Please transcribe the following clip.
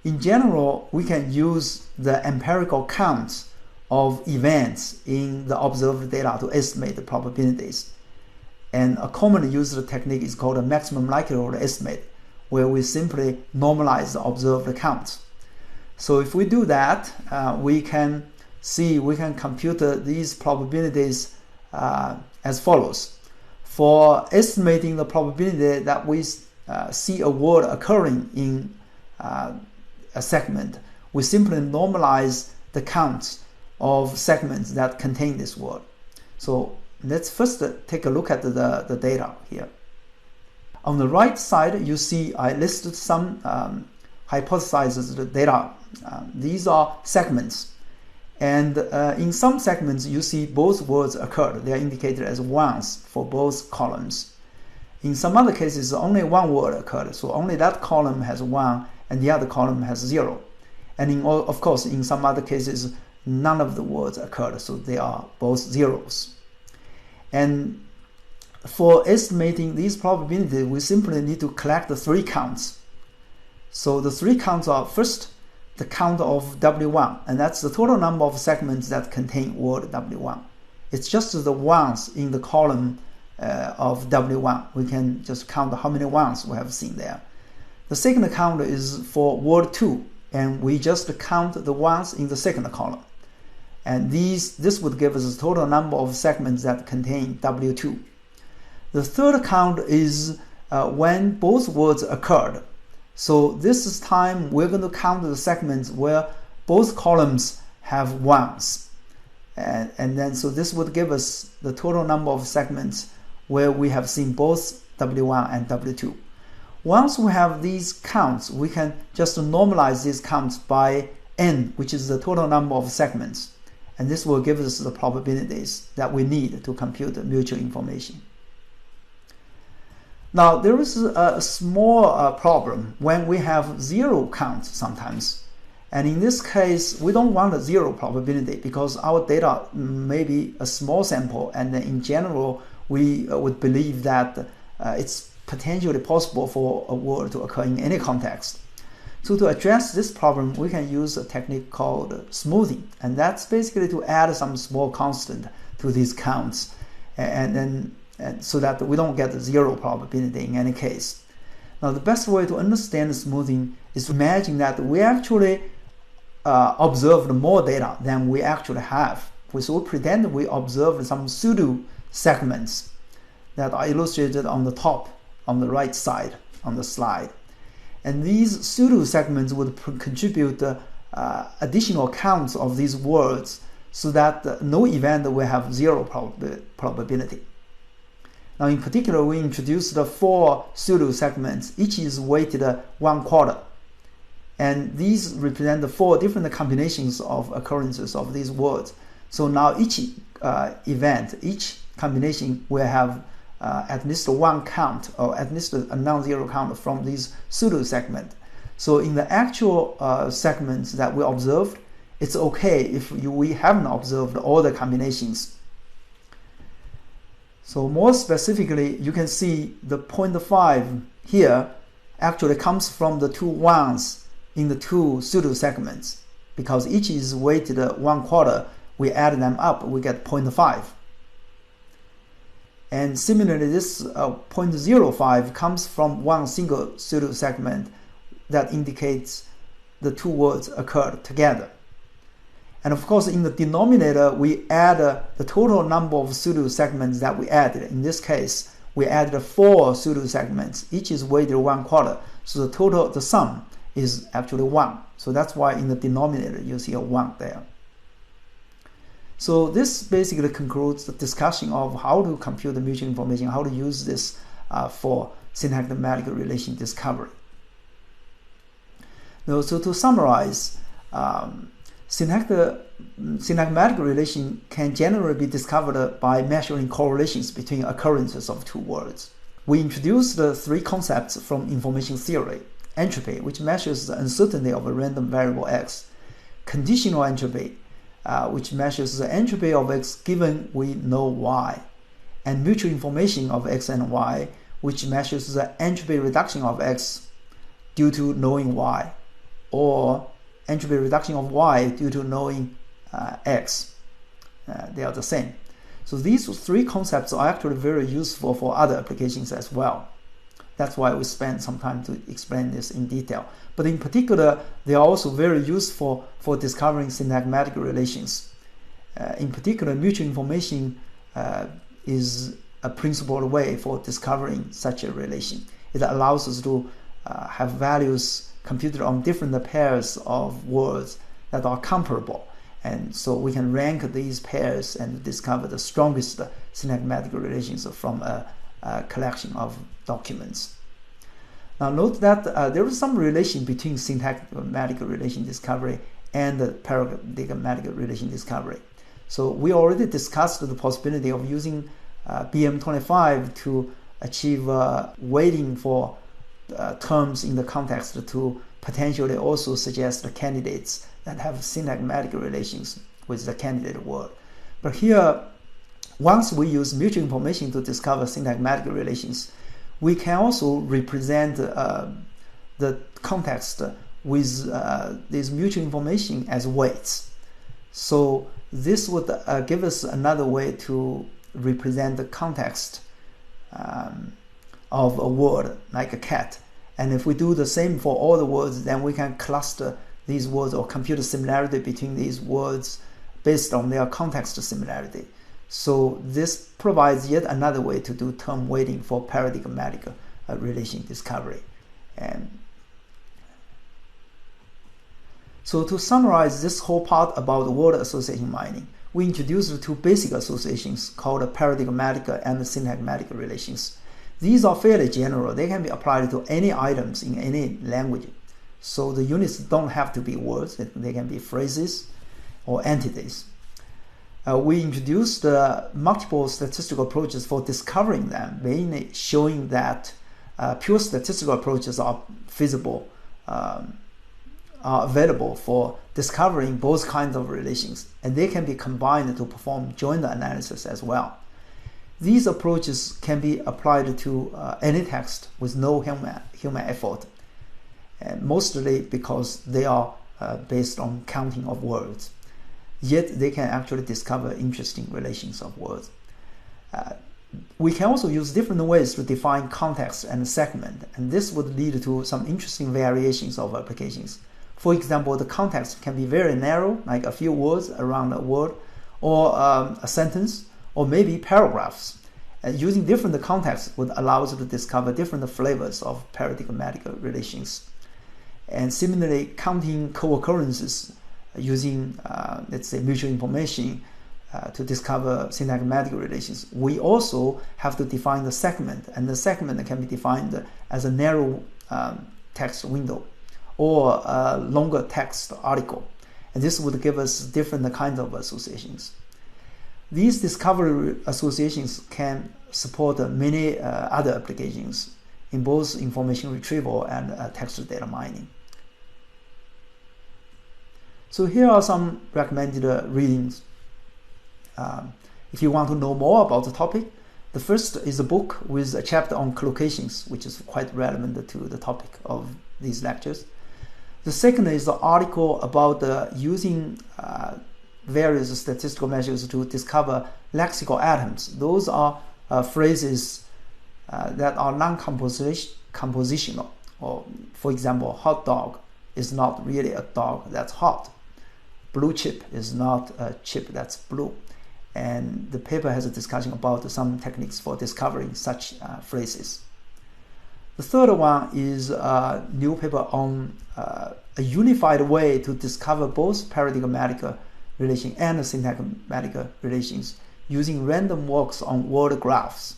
In general, we can use the empirical counts of events in the observed data to estimate the probabilities. And a commonly used technique is called a maximum likelihood estimate, where we simply normalize the observed counts. So if we do that, we can compute these probabilities as follows. For estimating the probability that we see a word occurring in a segment, we simply normalize the counts of segments that contain this word. So let's first take a look at the data here. On the right side, you see I listed some hypothesized data. These are segments. And in some segments, you see both words occurred. They are indicated as ones for both columns. In some other cases, only one word occurred. So only that column has 1 and the other column has 0. And of course, in some other cases, none of the words occurred. So they are both zeros. And for estimating these probabilities, we simply need to collect the 3 counts. So the 3 counts are first the count of W1, and that's the total number of segments that contain word W1. It's just the ones in the column of W1. We can just count how many ones we have seen there. The second count is for word 2, and we just count the ones in the second column. And this would give us the total number of segments that contain W2. The third count is when both words occurred. So this time we're going to count the segments where both columns have ones. And then so this would give us the total number of segments where we have seen both W1 and W2. Once we have these counts, we can just normalize these counts by n, which is the total number of segments. And this will give us the probabilities that we need to compute the mutual information. Now, there is a small problem when we have 0 counts sometimes. And in this case, we don't want a 0 probability because our data may be a small sample, and in general, we would believe that it's potentially possible for a word to occur in any context. So to address this problem, we can use a technique called smoothing, and that's basically to add some small constant to these counts, and so that we don't get 0 probability in any case. Now, the best way to understand smoothing is to imagine that we actually observed more data than we actually have. So we pretend we observed some pseudo segments that are illustrated on the top, on the right side on the slide. And these pseudo segments would contribute additional counts of these words so that no event will have 0 probability. Now, in particular, we introduced 4 pseudo segments. Each is weighted 1/4. And these represent the 4 different combinations of occurrences of these words. So now each event, each combination will have at least 1 count, or at least a non-zero count from these pseudo segment. So in the actual segments that we observed, it's okay if we haven't observed all the combinations. So more specifically, you can see the 0.5 here actually comes from the 2 ones in the 2 pseudo segments. Because each is weighted 1/4, we add them up, we get 0.5. And similarly, this 0.05 comes from 1 single pseudo segment that indicates the 2 words occurred together. And of course, in the denominator, we add the total number of pseudo segments that we added. In this case, we added 4 pseudo segments. Each is weighted 1/4. So the sum is actually 1. So that's why in the denominator, you see a 1 there. So this basically concludes the discussion of how to compute the mutual information, how to use this for syntagmatic relation discovery. Now, so to summarize, syntagmatic relation can generally be discovered by measuring correlations between occurrences of 2 words. We introduced the 3 concepts from information theory: entropy, which measures the uncertainty of a random variable x; conditional entropy, which measures the entropy of x given we know y; and mutual information of x and y, which measures the entropy reduction of x due to knowing y. or entropy reduction of y due to knowing x. They are the same. So these three concepts are actually very useful for other applications as well. That's why we spent some time to explain this in detail. But in particular, they are also very useful for discovering syntagmatic relations. In particular, mutual information is a principled way for discovering such a relation. It allows us to have values computed on different pairs of words that are comparable. And so we can rank these pairs and discover the strongest syntagmatic relations from a collection of documents. Now note that there is some relation between syntagmatic relation discovery and the paradigmatic relation discovery. So we already discussed the possibility of using BM25 to achieve weighting for terms in the context to potentially also suggest the candidates that have syntagmatic relations with the candidate word. But here, once we use mutual information to discover syntagmatic relations, we can also represent the context with this mutual information as weights. So this would give us another way to represent the context of a word, like a cat. And if we do the same for all the words, then we can cluster these words or compute the similarity between these words based on their context similarity. So this provides yet another way to do term weighting for paradigmatic relation discovery. And so to summarize this whole part about word association mining, we introduced two basic associations called paradigmatic and syntagmatic relations. These are fairly general. They can be applied to any items in any language. So the units don't have to be words. They can be phrases or entities. We introduced multiple statistical approaches for discovering them, mainly showing that pure statistical approaches are feasible, are available for discovering both kinds of relations, and they can be combined to perform joint analysis as well. These approaches can be applied to any text with no human effort, and mostly because they are based on counting of words. Yet they can actually discover interesting relations of words. We can also use different ways to define context and segment, and this would lead to some interesting variations of applications. For example, the context can be very narrow, like a few words around a word, or a sentence, or maybe paragraphs. Using different contexts would allow us to discover different flavors of paradigmatic relations. And similarly, counting co-occurrences using, let's say, mutual information to discover syntagmatic relations. We also have to define the segment, and the segment can be defined as a narrow text window or a longer text article. And this would give us different kinds of associations. These discovery associations can support many other applications in both information retrieval and text data mining. So here are some recommended readings. If you want to know more about the topic, the first is a book with a chapter on collocations, which is quite relevant to the topic of these lectures. The second is an article about using various statistical measures to discover lexical atoms. Those are phrases that are non-compositional. Or, for example, hot dog is not really a dog that's hot. Blue chip is not a chip that's blue. And the paper has a discussion about some techniques for discovering such phrases. The third one is a new paper on a unified way to discover both paradigmatic relation and syntagmatic relations using random walks on word graphs.